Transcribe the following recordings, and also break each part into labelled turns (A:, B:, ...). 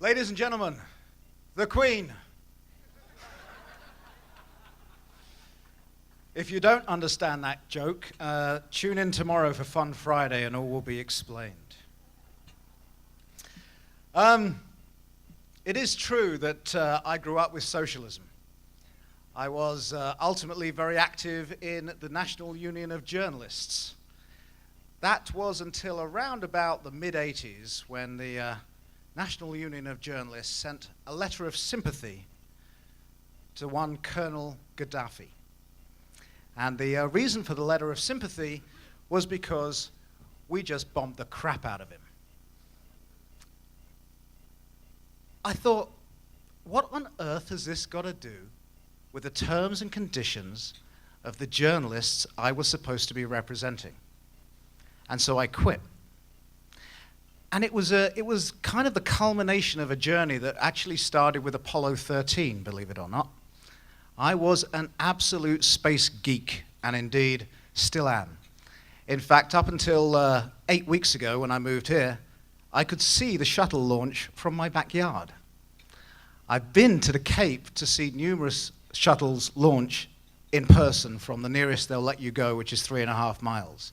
A: Ladies and gentlemen, the Queen. If you don't understand that joke, tune in tomorrow for Fun Friday and all will be explained. It is true that I grew up with socialism. I was ultimately very active in the National Union of Journalists. That was until around about the mid-'80s when the National Union of Journalists sent a letter of sympathy to one Colonel Gaddafi. And the reason for the letter of sympathy was because we just bombed the crap out of him. I thought, what on earth has this got to do with the terms and conditions of the journalists I was supposed to be representing? And so I quit. And it was kind of the culmination of a journey that actually started with Apollo 13, believe it or not. I was an absolute space geek, and indeed still am. In fact, up until 8 weeks ago when I moved here, I could see the shuttle launch from my backyard. I've been to the Cape to see numerous shuttles launch in person from the nearest they'll let you go, which is 3.5 miles.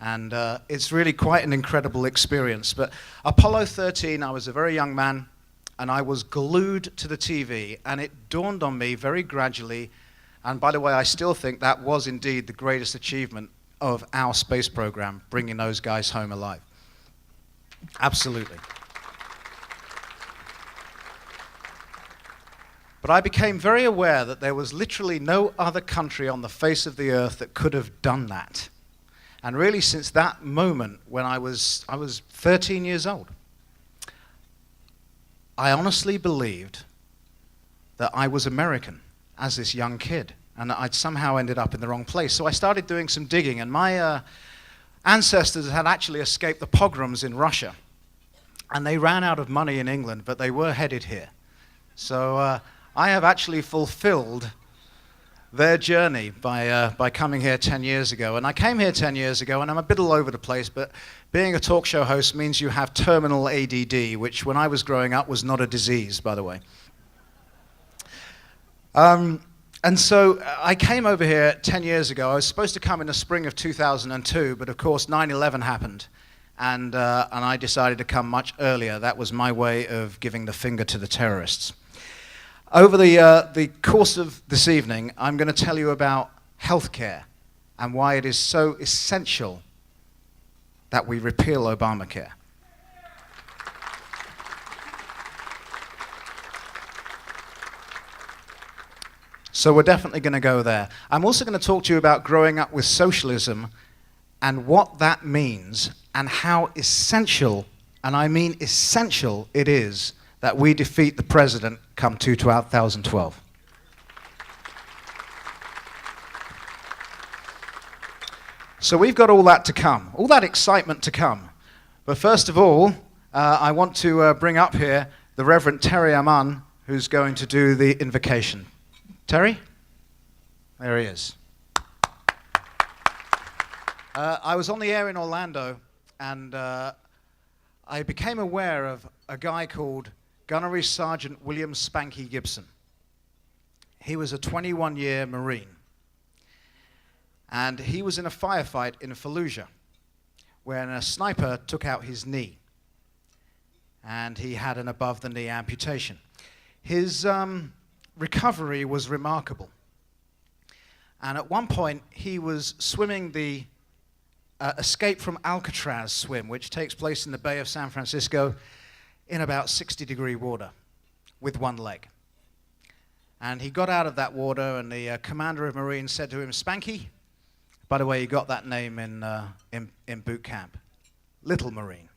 A: And it's really quite an incredible experience. But Apollo 13, I was a very young man, and I was glued to the TV, and it dawned on me very gradually, and by the way, I still think that was indeed the greatest achievement of our space program, bringing those guys home alive. Absolutely. But I became very aware that there was literally no other country on the face of the earth that could have done that. And really, since that moment, when I was 13 years old, I honestly believed that I was American as this young kid, and that I'd somehow ended up in the wrong place. So I started doing some digging, and my ancestors had actually escaped the pogroms in Russia, and they ran out of money in England, but they were headed here. So I have actually fulfilled their journey by coming here 10 years ago. And I came here 10 years ago, and I'm a bit all over the place, but being a talk show host means you have terminal ADD, which when I was growing up was not a disease, by the way. And so I came over here 10 years ago. I was supposed to come in the spring of 2002, but of course 9/11 happened, and I decided to come much earlier. That was my way of giving the finger to the terrorists. Over the course of this evening, I'm going to tell you about healthcare and why it is so essential that we repeal Obamacare. So we're definitely going to go there. I'm also going to talk to you about growing up with socialism and what that means and how essential, and I mean essential, it is that we defeat the president come 2012. So we've got all that to come, all that excitement to come. But first of all, I want to bring up here the Reverend Terry Aman, who's going to do the invocation. Terry? There he is. I was on the air in Orlando, and I became aware of a guy called Gunnery Sergeant William Spanky Gibson. He was a 21-year Marine. And he was in a firefight in Fallujah when a sniper took out his knee. And he had an above-the-knee amputation. His recovery was remarkable. And at one point, he was swimming the Escape from Alcatraz swim, which takes place in the Bay of San Francisco in about 60-degree water with one leg. And he got out of that water, and the commander of Marines said to him, "Spanky," by the way, he got that name in boot camp, Little Marine,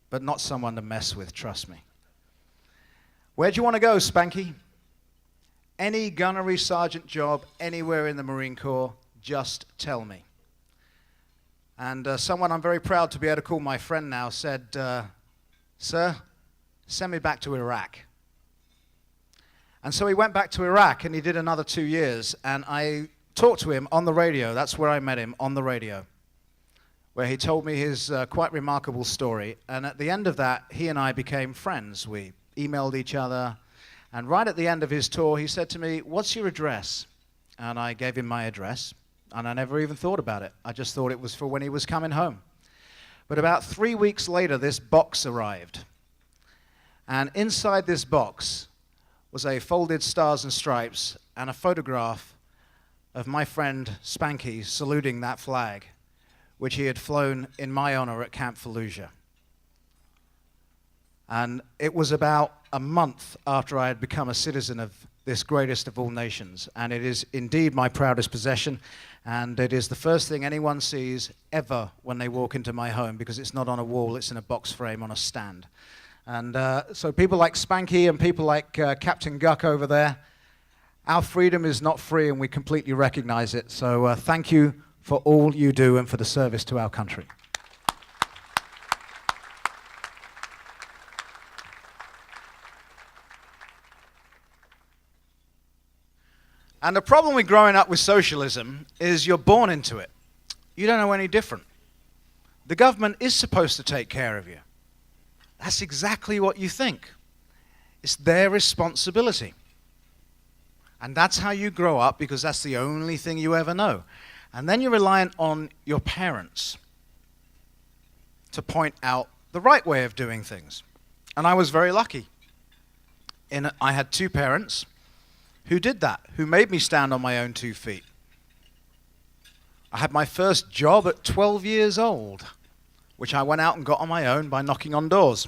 A: but not someone to mess with, trust me. "Where do you want to go, Spanky?" "Any gunnery sergeant job anywhere in the Marine Corps, just tell me." And someone I'm very proud to be able to call my friend now said, "Sir, send me back to Iraq." And so he went back to Iraq, and he did another 2 years, and I talked to him on the radio. That's where I met him, on the radio. where he told me his quite remarkable story. And at the end of that, he and I became friends. We emailed each other. And right at the end of his tour, he said to me, "What's your address?" And I gave him my address. And I never even thought about it. I just thought it was for when he was coming home. But about 3 weeks later, this box arrived. And inside this box was a folded Stars and Stripes and a photograph of my friend Spanky saluting that flag, which he had flown in my honor at Camp Fallujah. And it was about a month after I had become a citizen of this greatest of all nations. And it is indeed my proudest possession. And it is the first thing anyone sees ever when they walk into my home, because it's not on a wall, it's in a box frame on a stand. And so people like Spanky and people like Captain Guck over there, our freedom is not free, and we completely recognize it. So thank you for all you do and for the service to our country. And the problem with growing up with socialism is you're born into it. You don't know any different. The government is supposed to take care of you. That's exactly what you think. It's their responsibility. And that's how you grow up, because that's the only thing you ever know. And then you're reliant on your parents to point out the right way of doing things. And I was very lucky. I had two parents who did that, who made me stand on my own 2 feet. I had my first job at 12 years old, which I went out and got on my own by knocking on doors.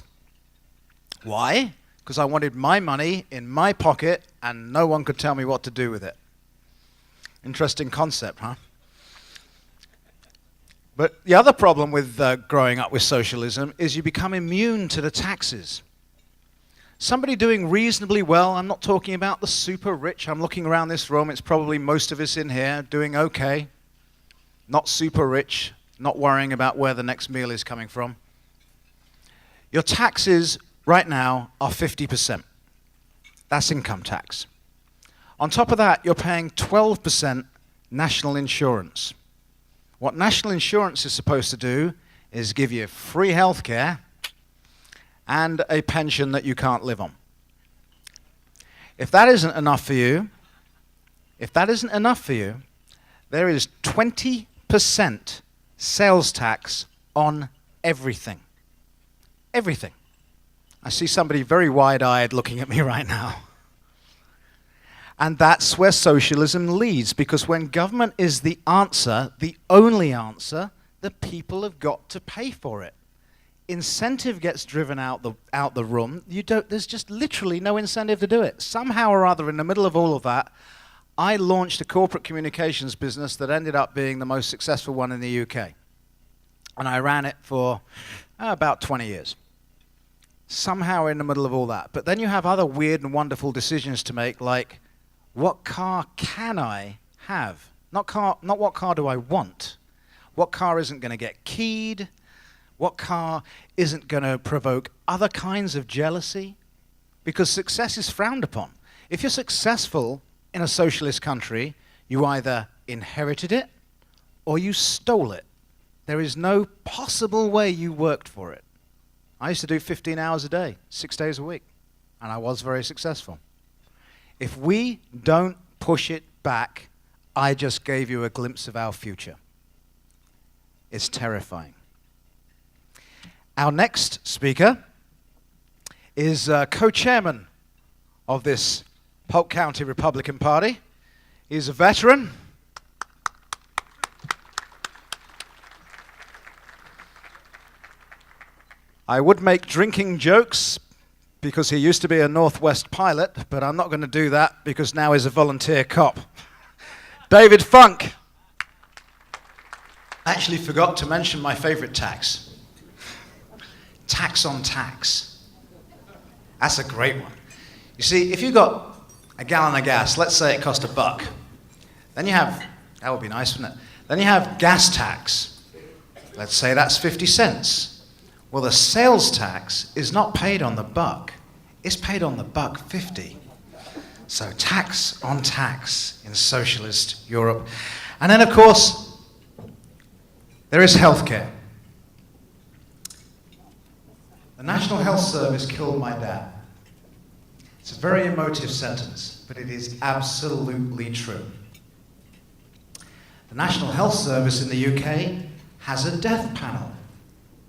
A: Why? Because I wanted my money in my pocket and no one could tell me what to do with it. Interesting concept, huh? But the other problem with growing up with socialism is you become immune to the taxes. Somebody doing reasonably well, I'm not talking about the super rich, I'm looking around this room, it's probably most of us in here doing okay, not super rich, not worrying about where the next meal is coming from. Your taxes right now are 50%. That's income tax. On top of that, you're paying 12% national insurance. What national insurance is supposed to do is give you free health care and a pension that you can't live on. If that isn't enough for you, there is 20% sales tax on everything. Everything. I see somebody very wide-eyed looking at me right now. And that's where socialism leads, because when government is the answer, the only answer, the people have got to pay for it. Incentive gets driven out the room. There's just literally no incentive to do it. Somehow or other, in the middle of all of that, I launched a corporate communications business that ended up being the most successful one in the UK. And I ran it for about 20 years. Somehow in the middle of all that. But then you have other weird and wonderful decisions to make, like, what car can I have? Not what car do I want. What car isn't going to get keyed? What car isn't going to provoke other kinds of jealousy? Because success is frowned upon. If you're successful in a socialist country, you either inherited it or you stole it. There is no possible way you worked for it. I used to do 15 hours a day, 6 days a week, and I was very successful. If we don't push it back, I just gave you a glimpse of our future. It's terrifying. Our next speaker is co-chairman of this Polk County Republican Party. He's a veteran. I would make drinking jokes because he used to be a Northwest pilot, but I'm not going to do that because now he's a volunteer cop. David Funk. I actually forgot to mention my favorite tax. Tax on tax. That's a great one. You see, if you got a gallon of gas, let's say it cost $1, then you have, that would be nice, wouldn't it? Then you have gas tax. Let's say that's 50 cents. Well, the sales tax is not paid on the buck. It's paid on the $1.50. So tax on tax in socialist Europe. And then, of course, there is healthcare. National Health Service killed my dad. It's a very emotive sentence, but it is absolutely true. The National Health Service in the UK has a death panel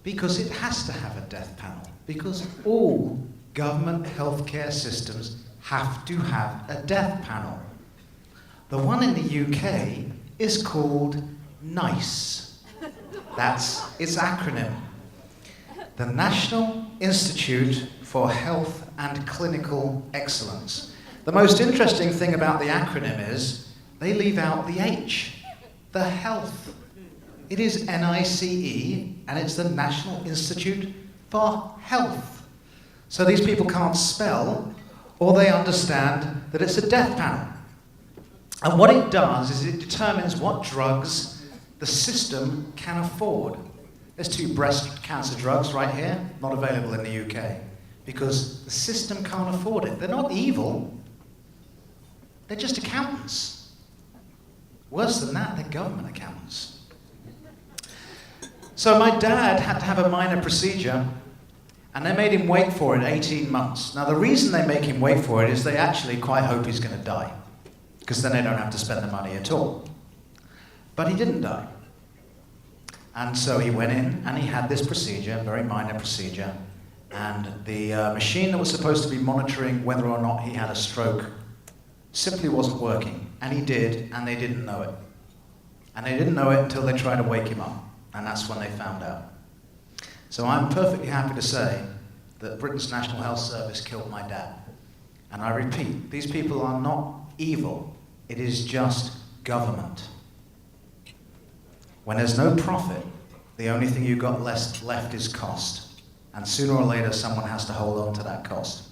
A: because it has to have a death panel, because all government healthcare systems have to have a death panel. The one in the UK is called NICE. That's its acronym. The National Institute for Health and Clinical Excellence. The most interesting thing about the acronym is they leave out the H, the health. It is NICE, and it's the National Institute for Health. So these people can't spell, or they understand that it's a death panel. And what it does is it determines what drugs the system can afford. There's 2 breast cancer drugs right here, not available in the UK, because the system can't afford it. They're not evil, they're just accountants. Worse than that, they're government accountants. So my dad had to have a minor procedure, and they made him wait for it 18 months. Now the reason they make him wait for it is they actually quite hope he's going to die, because then they don't have to spend the money at all. But he didn't die. And so he went in and he had this procedure, a very minor procedure, and the machine that was supposed to be monitoring whether or not he had a stroke simply wasn't working. And he did, and they didn't know it. And they didn't know it until they tried to wake him up, and that's when they found out. So I'm perfectly happy to say that Britain's National Health Service killed my dad. And I repeat, these people are not evil, it is just government. When there's no profit, the only thing you've got left is cost. And sooner or later, someone has to hold on to that cost.